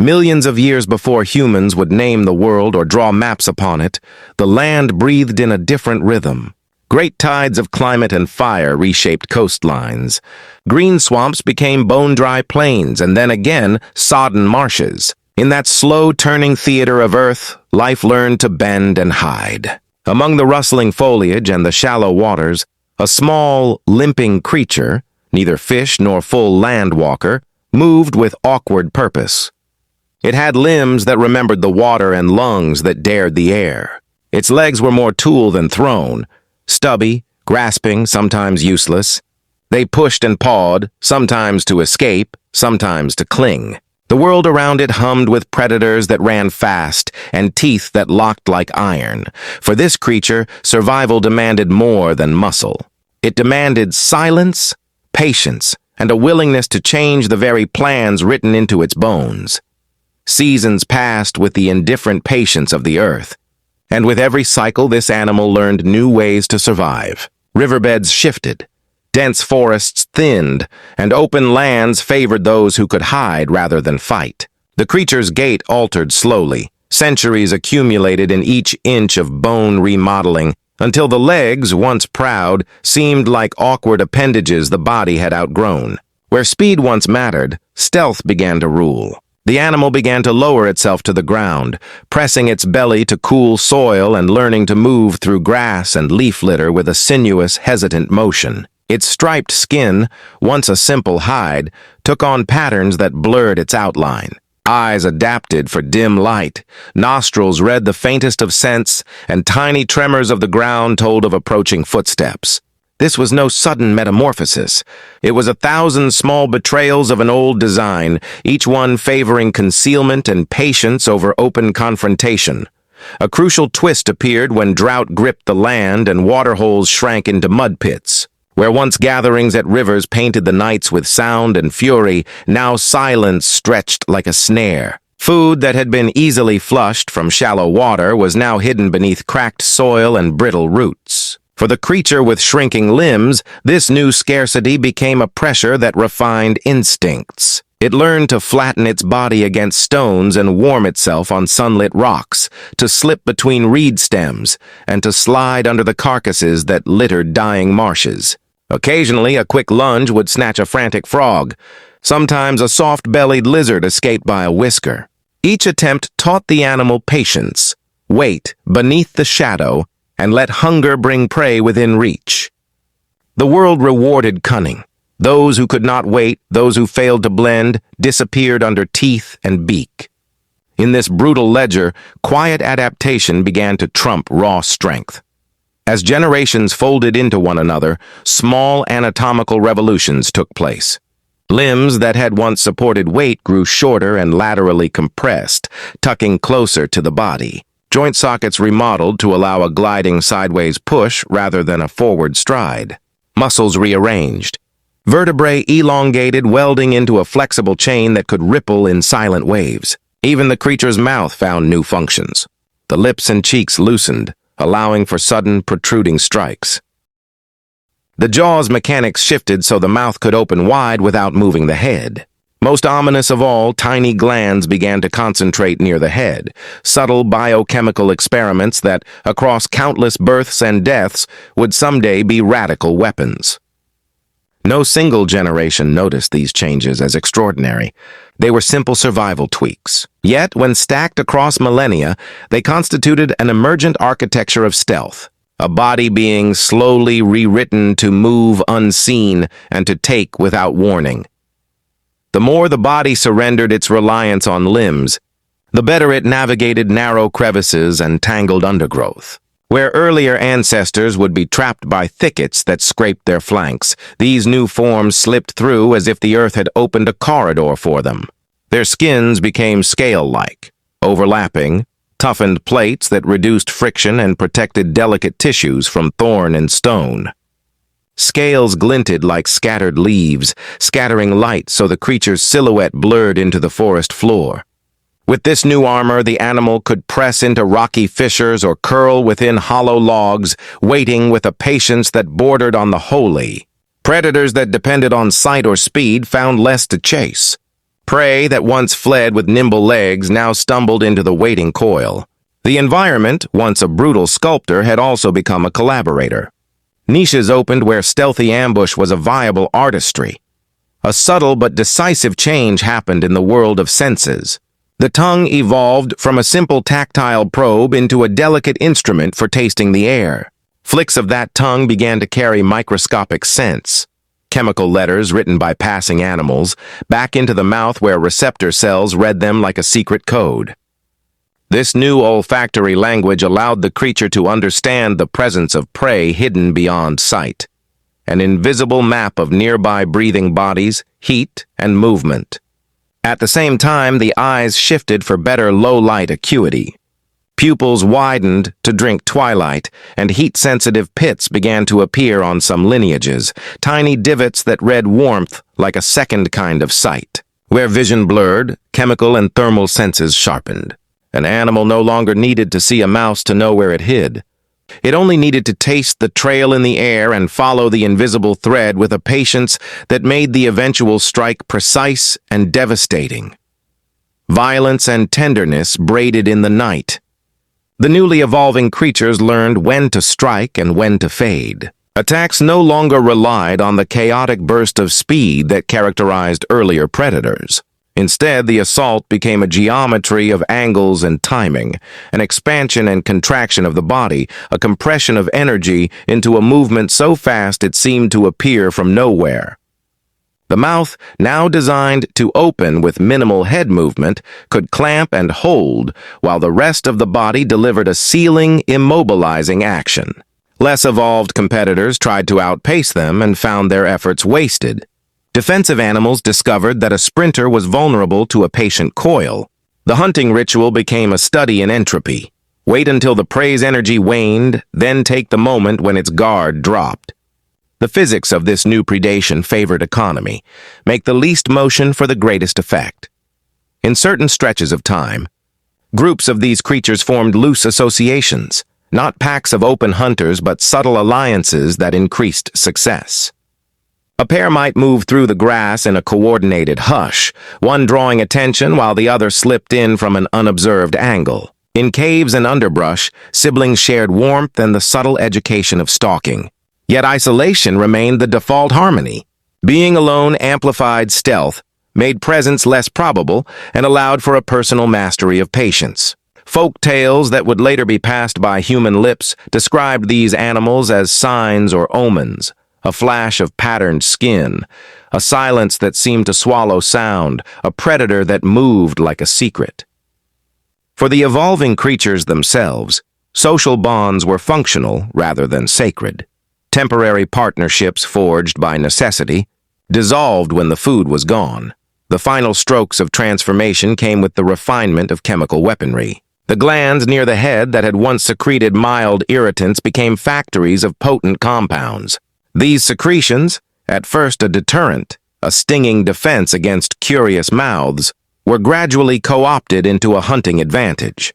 Millions of years before humans would name the world or draw maps upon it, the land breathed in a different rhythm. Great tides of climate and fire reshaped coastlines. Green swamps became bone-dry plains and then again sodden marshes. In that slow-turning theater of earth, life learned to bend and hide. Among the rustling foliage and the shallow waters, a small, limping creature, neither fish nor full land walker, moved with awkward purpose. It had limbs that remembered the water and lungs that dared the air. Its legs were more tool than throne, stubby, grasping, sometimes useless. They pushed and pawed, sometimes to escape, sometimes to cling. The world around it hummed with predators that ran fast and teeth that locked like iron. For this creature, survival demanded more than muscle. It demanded silence, patience, and a willingness to change the very plans written into its bones. Seasons passed with the indifferent patience of the earth, and with every cycle this animal learned new ways to survive. Riverbeds shifted, dense forests thinned, and open lands favored those who could hide rather than fight. The creature's gait altered slowly, centuries accumulated in each inch of bone remodeling, until the legs, once proud, seemed like awkward appendages the body had outgrown. Where speed once mattered, stealth began to rule. The animal began to lower itself to the ground, pressing its belly to cool soil and learning to move through grass and leaf litter with a sinuous, hesitant motion. Its striped skin, once a simple hide, took on patterns that blurred its outline. Eyes adapted for dim light, nostrils read the faintest of scents, and tiny tremors of the ground told of approaching footsteps. This was no sudden metamorphosis. It was 1,000 small betrayals of an old design, each one favoring concealment and patience over open confrontation. A crucial twist appeared when drought gripped the land and waterholes shrank into mud pits. Where once gatherings at rivers painted the nights with sound and fury, now silence stretched like a snare. Food that had been easily flushed from shallow water was now hidden beneath cracked soil and brittle roots. For the creature with shrinking limbs, this new scarcity became a pressure that refined instincts. It learned to flatten its body against stones and warm itself on sunlit rocks, to slip between reed stems, and to slide under the carcasses that littered dying marshes. Occasionally, a quick lunge would snatch a frantic frog. Sometimes a soft-bellied lizard escaped by a whisker. Each attempt taught the animal patience, wait beneath the shadow, and let hunger bring prey within reach. The world rewarded cunning. Those who could not wait, those who failed to blend, disappeared under teeth and beak. In this brutal ledger, quiet adaptation began to trump raw strength. As generations folded into one another, small anatomical revolutions took place. Limbs that had once supported weight grew shorter and laterally compressed, tucking closer to the body. Joint sockets remodeled to allow a gliding sideways push rather than a forward stride. Muscles rearranged. Vertebrae elongated, welding into a flexible chain that could ripple in silent waves. Even the creature's mouth found new functions. The lips and cheeks loosened, allowing for sudden, protruding strikes. The jaw's mechanics shifted so the mouth could open wide without moving the head. Most ominous of all, tiny glands began to concentrate near the head, subtle biochemical experiments that, across countless births and deaths, would someday be radical weapons. No single generation noticed these changes as extraordinary. They were simple survival tweaks. Yet, when stacked across millennia, they constituted an emergent architecture of stealth, a body being slowly rewritten to move unseen and to take without warning. The more the body surrendered its reliance on limbs, the better it navigated narrow crevices and tangled undergrowth. Where earlier ancestors would be trapped by thickets that scraped their flanks, these new forms slipped through as if the earth had opened a corridor for them. Their skins became scale-like, overlapping, toughened plates that reduced friction and protected delicate tissues from thorn and stone. Scales glinted like scattered leaves, scattering light so the creature's silhouette blurred into the forest floor. With this new armor, the animal could press into rocky fissures or curl within hollow logs, waiting with a patience that bordered on the holy. Predators that depended on sight or speed found less to chase. Prey that once fled with nimble legs now stumbled into the waiting coil. The environment, once a brutal sculptor, had also become a collaborator. Niches opened where stealthy ambush was a viable artistry. A subtle but decisive change happened in the world of senses. The tongue evolved from a simple tactile probe into a delicate instrument for tasting the air. Flicks of that tongue began to carry microscopic scents, chemical letters written by passing animals, back into the mouth where receptor cells read them like a secret code. This new olfactory language allowed the creature to understand the presence of prey hidden beyond sight, an invisible map of nearby breathing bodies, heat, and movement. At the same time, the eyes shifted for better low-light acuity. Pupils widened to drink twilight, and heat-sensitive pits began to appear on some lineages, tiny divots that read warmth like a second kind of sight. Where vision blurred, chemical and thermal senses sharpened. An animal no longer needed to see a mouse to know where it hid. It only needed to taste the trail in the air and follow the invisible thread with a patience that made the eventual strike precise and devastating. Violence and tenderness braided in the night. The newly evolving creatures learned when to strike and when to fade. Attacks no longer relied on the chaotic burst of speed that characterized earlier predators. Instead, the assault became a geometry of angles and timing, an expansion and contraction of the body, a compression of energy into a movement so fast it seemed to appear from nowhere. The mouth, now designed to open with minimal head movement, could clamp and hold, while the rest of the body delivered a sealing, immobilizing action. Less evolved competitors tried to outpace them and found their efforts wasted. Defensive animals discovered that a sprinter was vulnerable to a patient coil. The hunting ritual became a study in entropy. Wait until the prey's energy waned, then take the moment when its guard dropped. The physics of this new predation favored economy. Make the least motion for the greatest effect. In certain stretches of time, groups of these creatures formed loose associations, not packs of open hunters but subtle alliances that increased success. A pair might move through the grass in a coordinated hush, one drawing attention while the other slipped in from an unobserved angle. In caves and underbrush, siblings shared warmth and the subtle education of stalking. Yet isolation remained the default harmony. Being alone amplified stealth, made presence less probable, and allowed for a personal mastery of patience. Folk tales that would later be passed by human lips described these animals as signs or omens. A flash of patterned skin, a silence that seemed to swallow sound, a predator that moved like a secret. For the evolving creatures themselves, social bonds were functional rather than sacred. Temporary partnerships forged by necessity dissolved when the food was gone. The final strokes of transformation came with the refinement of chemical weaponry. The glands near the head that had once secreted mild irritants became factories of potent compounds. These secretions, at first a deterrent, a stinging defense against curious mouths, were gradually co-opted into a hunting advantage.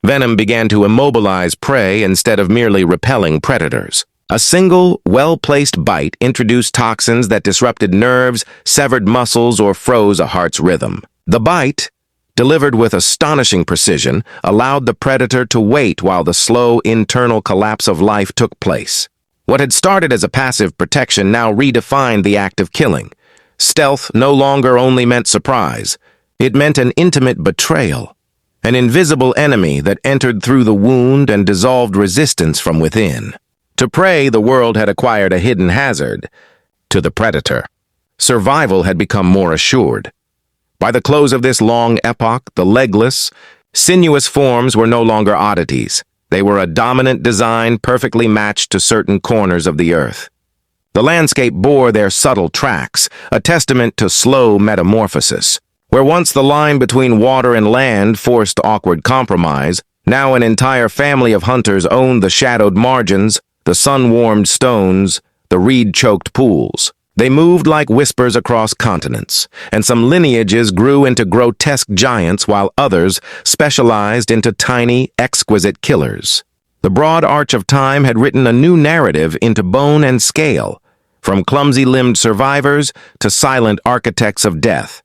Venom began to immobilize prey instead of merely repelling predators. A single, well-placed bite introduced toxins that disrupted nerves, severed muscles, or froze a heart's rhythm. The bite, delivered with astonishing precision, allowed the predator to wait while the slow internal collapse of life took place. What had started as a passive protection now redefined the act of killing. Stealth no longer only meant surprise. It meant an intimate betrayal, an invisible enemy that entered through the wound and dissolved resistance from within. To prey, the world had acquired a hidden hazard. To the predator, survival had become more assured. By the close of this long epoch, the legless, sinuous forms were no longer oddities. They were a dominant design perfectly matched to certain corners of the earth. The landscape bore their subtle tracks, a testament to slow metamorphosis. Where once the line between water and land forced awkward compromise, now an entire family of hunters owned the shadowed margins, the sun-warmed stones, the reed-choked pools. They moved like whispers across continents, and some lineages grew into grotesque giants while others specialized into tiny, exquisite killers. The broad arch of time had written a new narrative into bone and scale, from clumsy-limbed survivors to silent architects of death.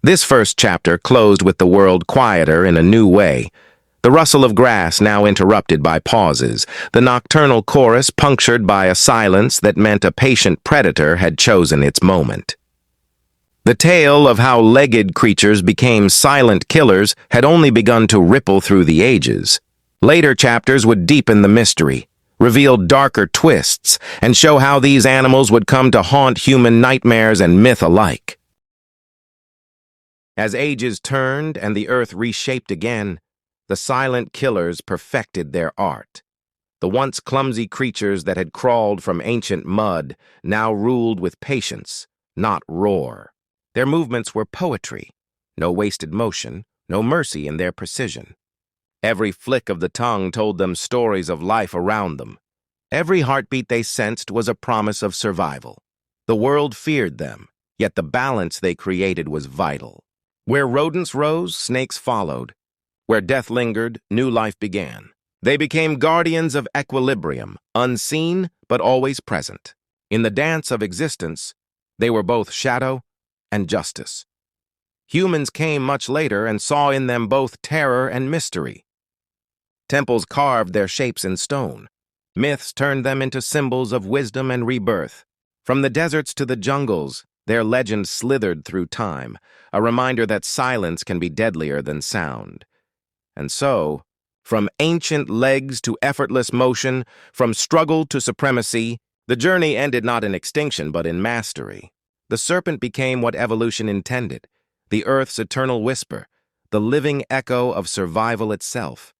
This first chapter closed with the world quieter in a new way. The rustle of grass now interrupted by pauses, the nocturnal chorus punctured by a silence that meant a patient predator had chosen its moment. The tale of how legged creatures became silent killers had only begun to ripple through the ages. Later chapters would deepen the mystery, reveal darker twists, and show how these animals would come to haunt human nightmares and myth alike. As ages turned and the earth reshaped again, the silent killers perfected their art. The once clumsy creatures that had crawled from ancient mud now ruled with patience, not roar. Their movements were poetry, no wasted motion, no mercy in their precision. Every flick of the tongue told them stories of life around them. Every heartbeat they sensed was a promise of survival. The world feared them, yet the balance they created was vital. Where rodents rose, snakes followed. Where death lingered, new life began. They became guardians of equilibrium, unseen but always present. In the dance of existence, they were both shadow and justice. Humans came much later and saw in them both terror and mystery. Temples carved their shapes in stone. Myths turned them into symbols of wisdom and rebirth. From the deserts to the jungles, their legend slithered through time, a reminder that silence can be deadlier than sound. And so, from ancient legs to effortless motion, from struggle to supremacy, the journey ended not in extinction but in mastery. The serpent became what evolution intended, the earth's eternal whisper, the living echo of survival itself.